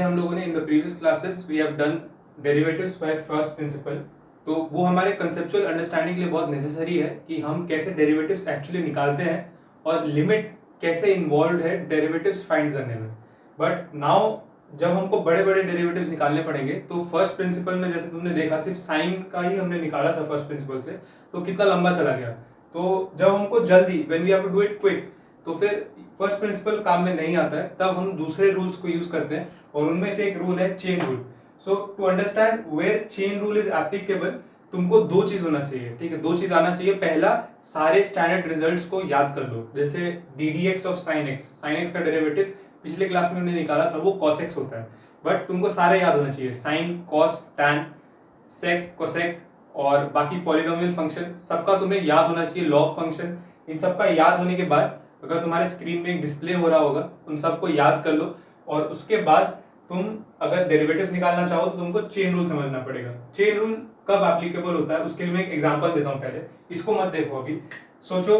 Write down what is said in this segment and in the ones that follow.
हम लोगों ने in the previous classes we have done derivatives by first principle, तो वो हमारे कंसेप्चुअल अंडरस्टैंडिंग के लिए बहुत नेसेसरी है कि हम कैसे डेरिवेटिव्स एक्चुअली निकालते हैं और लिमिट कैसे इन्वॉल्व है डेरिवेटिव्स फाइंड करने में। बट नाउ जब हमको बड़े बड़े डेरिवेटिव्स निकालने पड़ेंगे तो फर्स्ट प्रिंसिपल में जैसे तुमने देखा सिर्फ साइन का ही हमने निकाला था फर्स्ट प्रिंसिपल से, तो कितना लंबा चला गया। तो जब हमको जल्दी when we have to do it quick, तो फिर फर्स्ट प्रिंसिपल काम में नहीं आता है, तब हम दूसरे रूल्स को यूज करते हैं और उनमें से एक रूल है chain rule. So to understand where chain rule is applicable, तुमको दो चीज होना चाहिए, ठीक है, दो चीज आना चाहिए। पहला, सारे स्टैंडर्ड रिजल्ट्स को याद कर लो, जैसे ddx of sin x, sin x का डेरिवेटिव पिछले क्लास में हमने निकाला था, वो cos x होता है, बट तुमको सारे याद होना चाहिए, sin, cos, tan, sec, cosec और बाकी पॉलिनोमियल फंक्शन सबका तुम्हें याद होना चाहिए, लॉग फंक्शन। इन सबका याद होने के बाद अगर तुम्हारे स्क्रीन में एक डिस्प्ले हो रहा होगा, उन सबको याद कर लो और उसके बाद तुम अगर डेरिवेटिव्स निकालना चाहो तो तुमको चेन रूल समझना पड़ेगा। चेन रूल कब एप्लीकेबल होता है उसके लिए मैं एक एग्जांपल देता हूं, पहले इसको मत देखो अभी, सोचो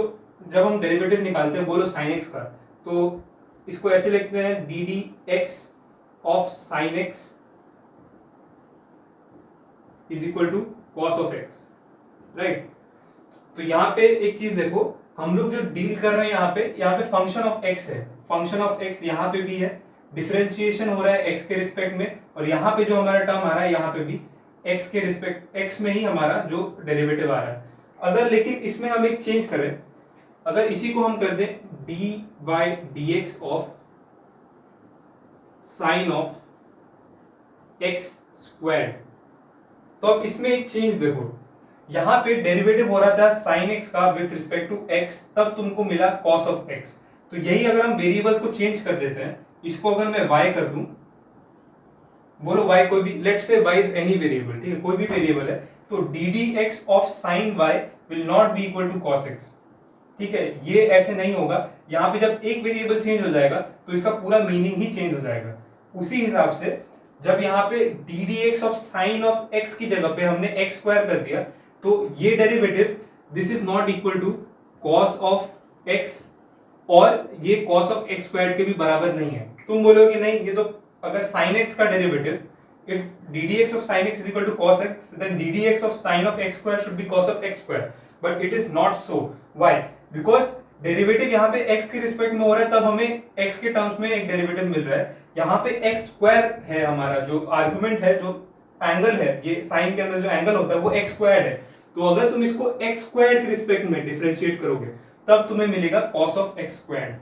जब हम डेरिवेटिव निकालते हैं, बोलो sin x का, तो इसको ऐसे लिखते हैं ddx of sin x is equal to cos of x, right. तो यहाँ पे एक चीज देखो, हम लोग जो डील कर रहे हैं यहाँ पे फंक्शन ऑफ x है, फंक्शन ऑफ x यहाँ पे भी है, डिफरेंशिएशन हो रहा है x के रिस्पेक्ट में, और यहाँ पे जो हमारा टर्म आ रहा है यहाँ पे भी x के रिस्पेक्ट, x में ही हमारा जो डेरिवेटिव आ रहा है। अगर लेकिन इसमें हम एक चेंज करें, अगर इसी को हम कर दें dy dx of sine of x squared, तो अब इसमें एक चेंज देखो, यहाँ पे डेरिवेटिव हो रहा था sin x का विथ रिस्पेक्ट टू x, तब तुमको मिला cos ऑफ x। तो यही अगर हम वेरिएबल्स को चेंज कर देते हैं, इसको अगर मैं y कर दूं, बोलो y कोई भी, let's say y is any variable, ठीक है, कोई भी वेरिएबल है, तो ddx of sin y will not be equal to cos x, ठीक है, ये ऐसे नहीं होगा। यहाँ पे जब एक वेरिएबल चेंज हो जाएगा तो इसका पूरा मीनिंग ही चेंज हो जाएगा। उसी हिसाब से जब यहाँ पे ddx of sine of x की जगह पे हमने x स्क्वायर कर दिया, तो ये derivative this is not equal to cos of x, और ये cos ऑफ x स्क्वायर के भी बराबर नहीं है। तुम बोलोगे नहीं, ये तो अगर sin x का derivative, if ddx of sin x is equal to cos x, then ddx of sin of x square should be cos of x square, but it is not so. Why? Because derivative यहाँ पे x के respect में हो रहा है, तब हमें x के टर्म्स में एक डेरिवेटिव मिल रहा है। यहाँ पे x स्क्वायर है, हमारा जो आर्गुमेंट है, जो एंगल है, ये साइन के अंदर जो एंगल होता है वो x स्क्वायर्ड है। तो अगर तुम इसको x स्क्वायर्ड के रिस्पेक्ट में डिफरेंशिएट करोगे, तब तुम्हें मिलेगा cos of x squared,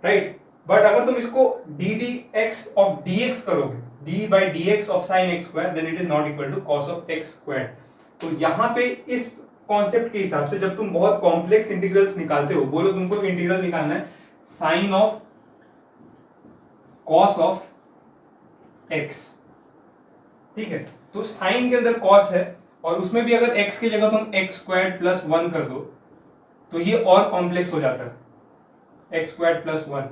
right. But अगर तुम इसको ddx ऑफ dx करोगे, d by dx of sin x square, then it is not equal to cos of x squared. तो यहाँ पे इस कॉन्सेप्ट के हिसाब से जब तुम बहुत कॉम्प्लेक्स इंटीग्रल्स निकालते हो, बोलो तुमको इंटीग्रल निकालना है sine of cos of x, ठीक है, तो साइन के अंदर cos है और उसमें भी अगर x की जगह तुम x स्क्वायर्ड प्लस 1 कर दो तो ये और कॉम्प्लेक्स हो जाता है, x स्क्वायर्ड प्लस 1।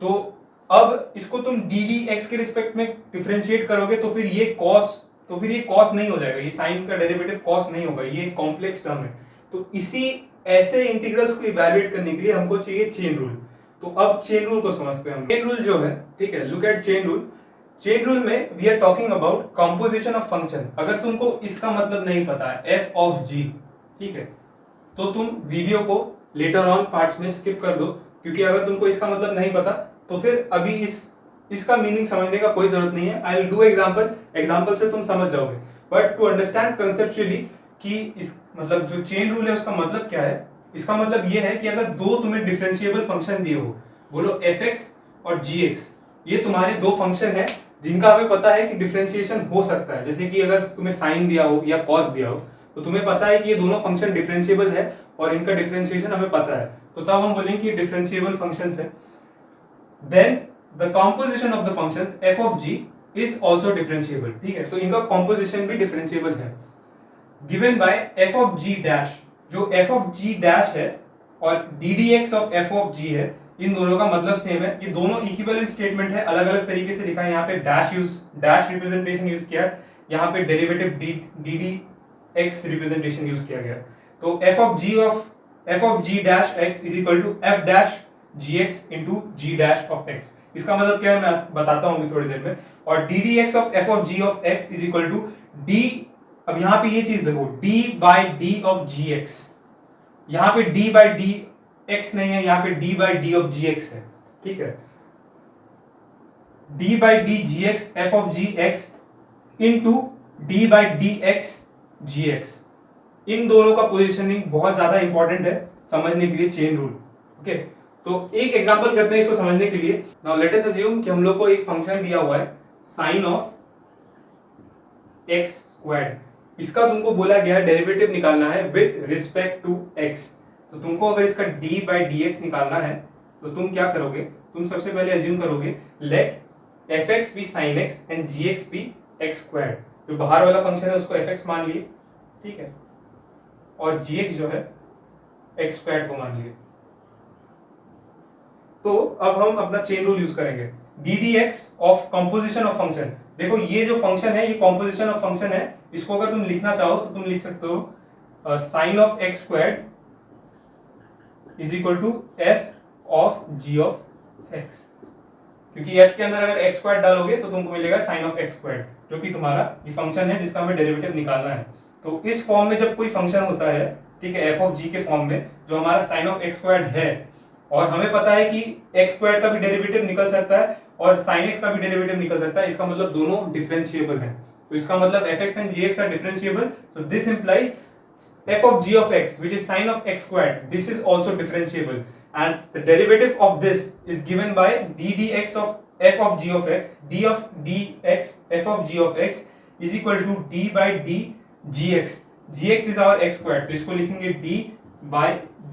तो अब इसको तुम ddx के रिस्पेक्ट में डिफरेंशिएट करोगे तो फिर ये cos नहीं हो जाएगा, ये साइन का डेरिवेटिव cos नहीं होगा, ये कॉम्प्लेक्स टर्म है। तो इसी ऐसे इंटीग्रल्स को इवैल्यूएट करने के लिए हमको चाहिए चेन रूल। तो अब चेन रूल को समझते हैं हम। चेन रूल जो है, ठीक है, look at chain rule. Chain rule में we are talking about composition of function. अगर तुमको इसका मतलब नहीं पता है f ऑफ g, ठीक है, तो तुम वीडियो को लेटर ऑन पार्ट्स में स्किप कर दो, क्योंकि अगर तुमको इसका मतलब नहीं पता तो फिर अभी इसका मीनिंग समझने का कोई जरूरत नहीं है। आई विल डू एग्जांपल से तुम समझ जाओगे। बट टू अंडरस्टैंड कंसेप्चुअली कि इस मतलब जो चेन रूल है उसका मतलब क्या है, इसका मतलब ये है कि अगर दो तुम्हें डिफरेंशिएबल फंक्शन दिए हो, बोलो fx और gx, ये तुम्हारे दो फंक्शन है जिनका हमें पता है कि डिफरेंशिएशन हो सकता है। जैसे कि अगर तुम्हें साइन दिया हो या कॉस दिया हो, तो तुम्हें पता है कि ये दोनों फंक्शन डिफरेंशिएबल है और इनका डिफरेंशिएशन हमें पता है, तो तब हम बोलेंगे कि डिफरेंशिएबल फंक्शंस है। Then the composition of the functions f of g is also differentiable, ठीक है, तो इनका कॉम्पोजिशन भी डिफरेंशिएबल है, given by f of g dash, जो f ऑफ g डैश है और ddx of f of g है, इन दोनों का मतलब सेम है। ये दोनों इक्विवेलेंट स्टेटमेंट है, अलग अलग तरीके से लिखा है। यहाँ पे डैश रिप्रेजेंटेशन यूज किया है, यहाँ पे डेरिवेटिव ddx रिप्रेजेंटेशन यूज किया गया। तो f of g dash x is equal to f dash gx into g dash of x। इसका मतलब क्या है मैं बताता हूं अभी थोड़ी देर में। और d d x of f of g of x is equal to d, अब यहां पे ये चीज देखो, d by d of g x, यहां पे डी बाई डी एक्स नहीं है, यहां पे d by d of g x है, ठीक है। D by d g x f of g x into d by d x g x, इन दोनों का पोजिशनिंग बहुत ज्यादा इंपॉर्टेंट है समझने के लिए चेन रूल। ओके, तो एक एग्जांपल करते हैं इसको समझने के लिए। नाउ लेट अस अज्यूम कि हम लोग को एक फंक्शन दिया हुआ है साइन ऑफ एक्स स्क्वायर्ड, इसका तुमको बोला गया है डेरिवेटिव निकालना है विद रिस्पेक्ट टू एक्स। तो तुमको अगर इसका डी बाई डी एक्स निकालना है तो तुम क्या करोगे, तुम सबसे पहले अज्यूम करोगे let f x be sine x and g x be x squared, जो बाहर वाला फंक्शन है उसको एफ एक्स मान लिए, ठीक है, और जी एक्स जो है एक्स स्क्वायर्ड को मान लिए। तो अब हम अपना चेन रूल यूज करेंगे, D d x of composition of function. देखो ये जो फंक्शन है ये कॉम्पोजिशन ऑफ फंक्शन है, इसको अगर तुम लिखना चाहो तो तुम लिख सकते हो sine of x squared is equal to f of g of x, क्योंकि एफ के अंदर अगर एक्स स्क्वायर्ड डालोगे तो तुमको मिलेगा साइन ऑफ एक्स स्क्वायर्ड, जो कि तुम्हारा ये फंक्शन है जिसका हमें डेरिवेटिव निकालना है। तो इस फॉर्म में जब कोई फंक्शन होता है, ठीक है, एफ ऑफ जी के फॉर्म में, जो हमारा साइन ऑफ एक्स स्क्वायर्ड है, और हमें पता है कि एक्स स्क्वायर्ड का भी डेरिवेटिव निकल सकता है और साइन एक्स का भी डेरिवेटिव निकल सकता है, इसका मतलब दोनों डिफरेंशिएबल है। तो इसका मतलब f x and g x are differentiable, so this implies f of g of x which is sin of x squared, this is also differentiable, and the derivative of this is given by d dx of f of g of x, d of dx f of g of x is equal to d by d gx, gx is our x squared, तो इसको लिखेंगे d by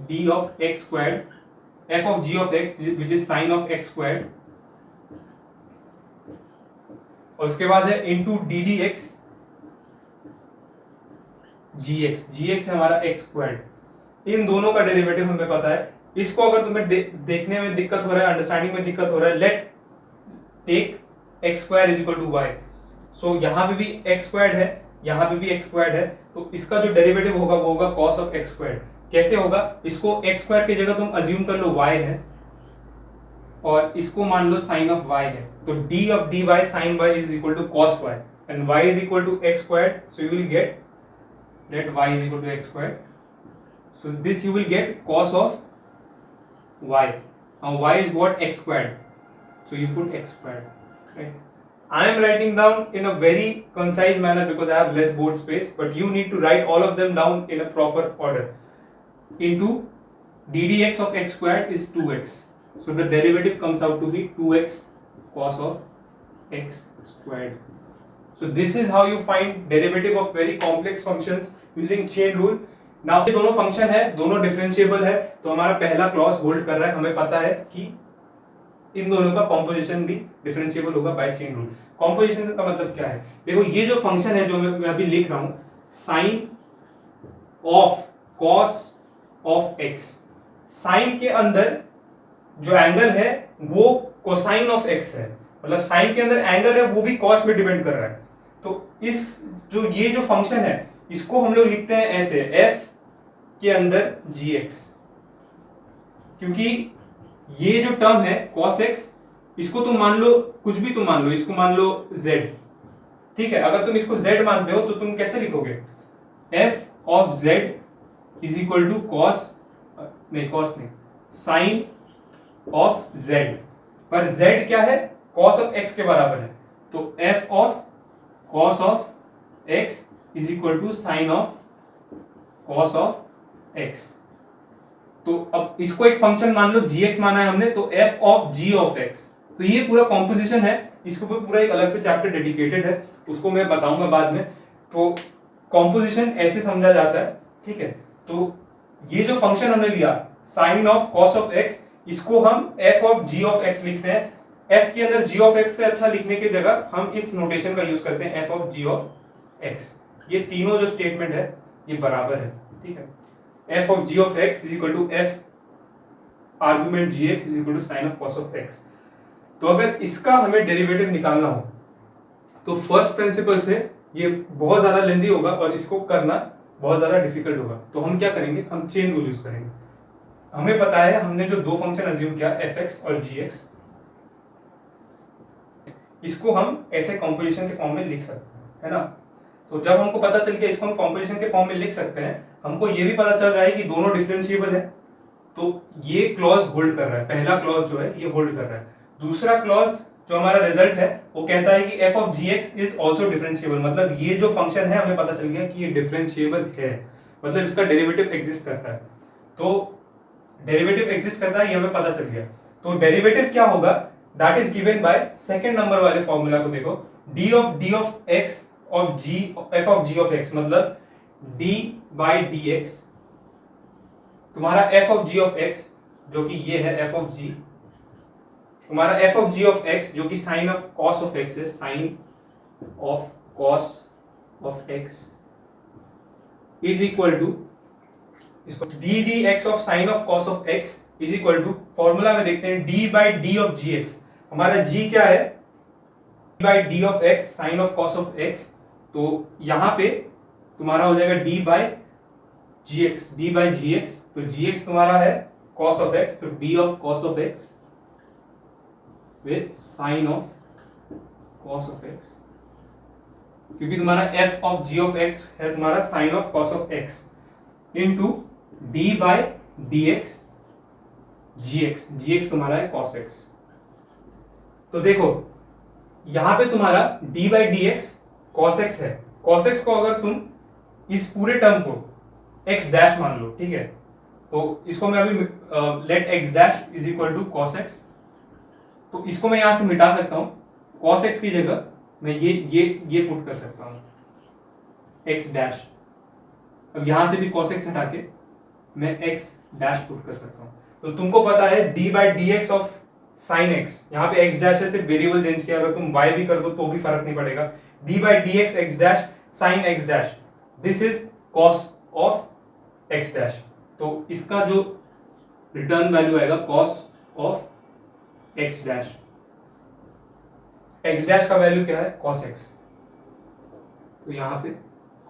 d of x squared, f of g of x which is sin of x squared, और उसके बाद है into d dx gx, gx है हमारा x squared. इन दोनों का डेरिवेटिव हमें पता है। इसको अगर तुम्हें देखने में दिक्कत हो रहा है, अंडरस्टैंडिंग में दिक्कत हो रहा है, let take x square is equal to y। So यहाँ पे भी x स्क्वायर्ड है, यहाँ पे भी x स्क्वायर्ड है, तो इसका जो डेरिवेटिव होगा वो होगा cos ऑफ x स्क्वायर्ड। कैसे होगा, इसको x स्क्वायर की जगह तुम अज्यूम कर लो y है और इसको मान लो sin ऑफ y है, तो d of dy sin y is equal to cos y and y is equal to x squared, so you will get let y is equal to x squared, so this you will get cos of y. Now y is what, x squared, so you put x squared, right? I am writing down in a very concise manner because I have less board space, but you need to write all of them down in a proper order. Into d dx of x squared is 2x, so the derivative comes out to be 2x cos of x squared. So this is how you find derivative of very complex functions using chain rule. Now ये दोनों function है, दोनों differentiable है, तो हमारा पहला clause hold कर रहा है, हमें पता है कि इन दोनों का कॉम्पोजिशन भी डिफरेंशिएबल होगा बाय चेन रूल। कॉम्पोजिशन का मतलब क्या है, देखो ये जो फंक्शन है जो मैं अभी लिख रहा हूं, sine of cos of x, sine के अंदर जो एंगल है वो कोसाइन ऑफ एक्स है, मतलब साइन के अंदर एंगल है वो भी कॉस में डिपेंड कर रहा है। तो इस जो ये जो फंक्शन है इसको हम लोग लिखते हैं ऐसे, f के अंदर gx, क्योंकि ये जो टर्म है cos x, इसको तुम मान लो कुछ भी तुम मान लो, इसको मान लो z, ठीक है। अगर तुम इसको z मानते हो तो तुम कैसे लिखोगे, f of z is equal to cos नहीं साइन ऑफ z, पर z क्या है, cos ऑफ x के बराबर है, तो f of cos of x is equal to sine of cos of x। तो अब इसको एक फंक्शन मान लो gx माना है हमने, तो f of g of x, तो ये पूरा कॉम्पोजिशन है, इसके ऊपर पूरा एक अलग से चैप्टर डेडिकेटेड है, उसको मैं बताऊंगा बाद में। तो कॉम्पोजिशन ऐसे समझा जाता है, ठीक है। तो ये जो फंक्शन हमने लिया sine of cos of x, इसको हम f of g of x लिखते हैं। f के अंदर g ऑफ x से अच्छा लिखने की जगह हम इस नोटेशन का यूज करते हैं, f of g of x। ये तीनों जो स्टेटमेंट है ये बराबर है, ठीक है। f of g of x is equal to f argument gx is equal to sine of cos of x। तो अगर इसका हमें डेरिवेटिव निकालना हो तो फर्स्ट प्रिंसिपल से ये बहुत ज्यादा लेंदी होगा और इसको करना बहुत ज्यादा डिफिकल्ट होगा। तो हम क्या करेंगे, हम चेन रूल यूज करेंगे। हमें पता है हमने जो दो फंक्शन अज्यूम किया fx और gx, इसको हम ऐसे कॉम्पोजिशन के फॉर्म में लिख सकते हैं, है ना। तो जब हमको पता चल गया इसको हम कॉम्पोजिशन के फॉर्म में लिख सकते हैं, हमको ये भी पता चल रहा है कि दोनों डिफरेंशिएबल है, तो ये क्लॉज होल्ड कर रहा है, पहला क्लॉज जो है ये होल्ड कर रहा है। दूसरा क्लॉज जो हमारा रिजल्ट है वो कहता है कि f of gx is also differentiable, मतलब ये जो फंक्शन है हमें पता चल गया कि ये डिफरेंशिएबल है, मतलब इसका डेरिवेटिव एग्जिस्ट करता है। तो डेरिवेटिव एग्जिस्ट करता है ये हमें पता चल गया। तो डेरिवेटिव क्या होगा, that is given by second number वाले फॉर्मूला को देखो, d of x of g f of g of x, मतलब d बाय dx, तुम्हारा f of g of x जो कि ये है f ऑफ g, तुम्हारा f of g of x जो कि sine of cos of x है, sine of cos of x is equal to d dx of sine of cos of x is equal to, formula में देखते हैं d by d of gx, हमारा g क्या है, d by d of x sine of cos of x, तो यहां पे तुम्हारा हो जाएगा d बाई gx, तो gx तुम्हारा है cos ऑफ x, तो d of cos of x with sine of cos of x, क्योंकि तुम्हारा f of g of x है तुम्हारा sine of cos of x into d by dx gx तुम्हारा है cos x। तो देखो यहां पे तुम्हारा d by dx cos x है, cos x को अगर तुम इस पूरे टर्म को x डैश मान लो, ठीक है, तो इसको मैं अभी let x dash is equal to cos x, तो इसको मैं यहां से मिटा सकता हूं, cos x की जगह मैं ये पुट कर सकता हूं x डैश, अब यहां से भी cos x हटा के मैं x डैश पुट कर सकता हूं। तो तुमको पता है d by dx of sign x, यहाँ पे x डैश है, सिर्फ वेरिएबल चेंज किया, अगर तुम y भी कर दो तो भी फर्क नहीं पड़ेगा, d by dx x dash sign x dash, this is cos of x dash, तो इसका जो रिटर्न वैल्यू आएगा cos of x dash, x dash का वैल्यू क्या है cos x, तो यहाँ पे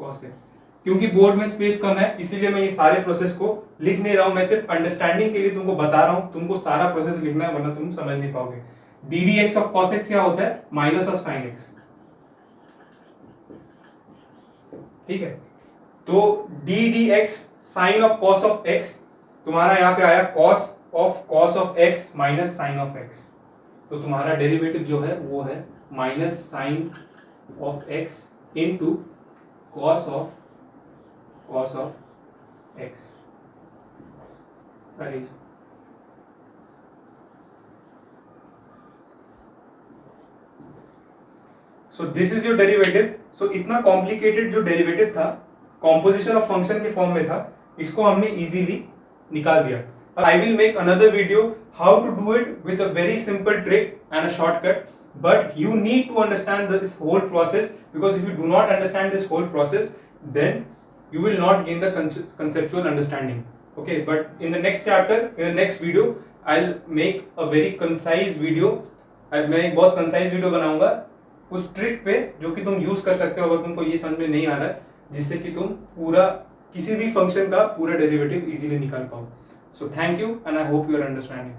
cos x, क्योंकि बोर्ड में स्पेस कम है इसीलिए मैं ये सारे प्रोसेस को लिख नहीं रहा हूं, मैं सिर्फ अंडरस्टैंडिंग के लिए तुमको बता रहा हूं, तुमको सारा प्रोसेस लिखना है वरना तुम समझ नहीं पाओगे। D d x of cos x क्या होता है, माइनस ऑफ साइन x, ठीक है, तो d d x sine of cos of x तुम्हारा यहाँ पे आया cos of x minus sine of x, तो तुम्हारा डेरिवेटिव जो है वो है minus sine of x into cos of x, अरे so this is your derivative. So इतना कॉम्प्लिकेटेड जो डेरिवेटिव था कॉम्पोजिशन ऑफ फंक्शन के फॉर्म में था, इसको हमने इजीली निकाल दिया। I will make another video how to do it with a very simple trick and a shortcut, but you need to understand this whole process, because if you do not understand this whole process then you will not gain the conceptual understanding. Okay, but in the next chapter, in the next video I'll make a very concise video, मैं एक बहुत concise video बनाऊंगा उस trick पे जो कि तुम use कर सकते हो अगर तुमको ये समझ में नहीं आ रहा है, जिससे कि तुम पूरा किसी भी फंक्शन का पूरा डेरिवेटिव इजीली निकाल पाओ। So thank you and I hope you are understanding.